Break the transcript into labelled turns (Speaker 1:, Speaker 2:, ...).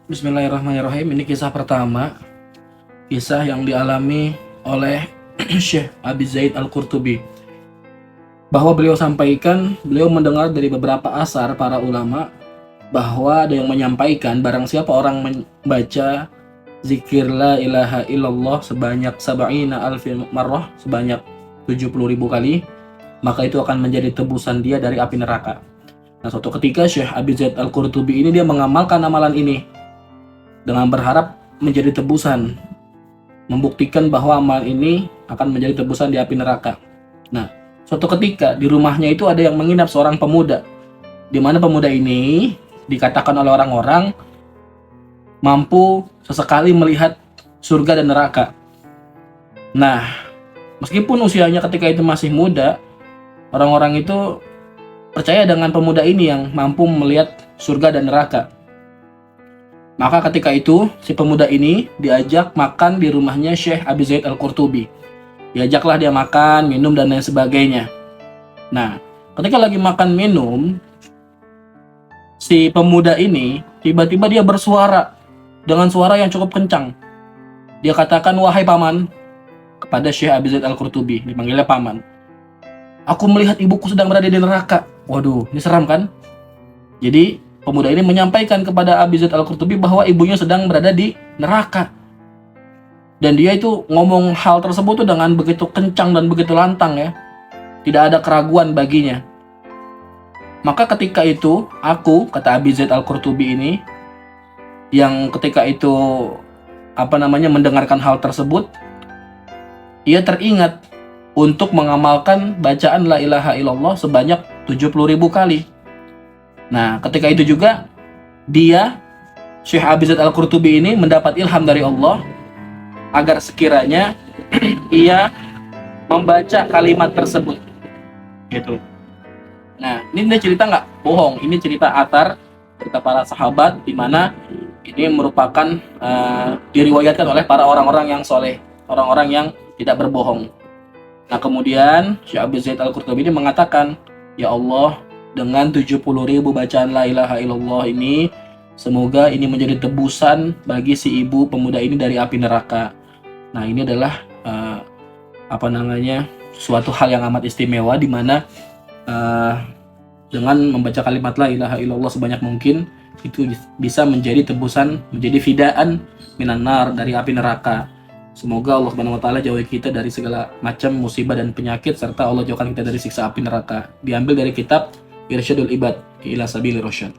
Speaker 1: Bismillahirrahmanirrahim. Ini kisah pertama, kisah yang dialami oleh Syekh Abi Zaid Al-Qurtubi. Bahwa beliau sampaikan, beliau mendengar dari beberapa asar para ulama bahwa ada yang menyampaikan barang siapa orang membaca zikir la ilaha illallah sebanyak sab'ina alfi marrah, sebanyak 70.000 kali, maka itu akan menjadi tebusan dia dari api neraka. Nah, suatu ketika Syekh Abi Zaid Al-Qurtubi ini dia mengamalkan amalan ini dengan berharap menjadi tebusan, membuktikan bahwa amal ini akan menjadi tebusan di api neraka. Nah, suatu ketika di rumahnya itu ada yang menginap seorang pemuda, di mana pemuda ini dikatakan oleh orang-orang mampu sesekali melihat surga dan neraka. Nah, meskipun usianya ketika itu masih muda, orang-orang itu percaya dengan pemuda ini yang mampu melihat surga dan neraka. Maka ketika itu si pemuda ini diajak makan di rumahnya Syekh Abi Zaid Al-Qurtubi. Diajaklah dia makan, minum dan lain sebagainya. Nah, ketika lagi makan minum, si pemuda ini tiba-tiba dia bersuara dengan suara yang cukup kencang. Dia katakan, "Wahai paman," kepada Syekh Abi Zaid Al-Qurtubi, dipanggilnya paman, "aku melihat ibuku sedang berada di neraka." Waduh, ini seram kan? Jadi pemuda ini menyampaikan kepada Abi Zaid Al-Qurtubi bahwa ibunya sedang berada di neraka. Dan dia itu ngomong hal tersebut tuh dengan begitu kencang dan begitu lantang ya. Tidak ada keraguan baginya. Maka ketika itu aku, kata Abi Zaid Al-Qurtubi ini, yang ketika itu mendengarkan hal tersebut, ia teringat untuk mengamalkan bacaan la ilaha illallah sebanyak 70.000 kali. Nah, ketika itu juga dia, Syekh Abi Zaid Al-Qurtubi ini mendapat ilham dari Allah agar sekiranya ia membaca kalimat tersebut. Gitu. Nah, ini cerita nggak bohong, ini cerita athar, cerita para sahabat, di mana ini merupakan diriwayatkan oleh para orang-orang yang soleh, orang-orang yang tidak berbohong. Nah, kemudian Syekh Abi Zaid Al-Qurtubi ini mengatakan, "Ya Allah, dengan 70.000 bacaan la ilaha illallah ini, semoga ini menjadi tebusan bagi si ibu pemuda ini dari api neraka." Nah, ini adalah suatu hal yang amat istimewa, di mana dengan membaca kalimat la ilaha illallah sebanyak mungkin itu bisa menjadi tebusan, menjadi fidaan minan nar, dari api neraka. Semoga Allah Subhanahu wa taala jauhi kita dari segala macam musibah dan penyakit, serta Allah jauhkan kita dari siksa api neraka. Diambil dari kitab Irsyadul Ibad ila Sabili Rasyad.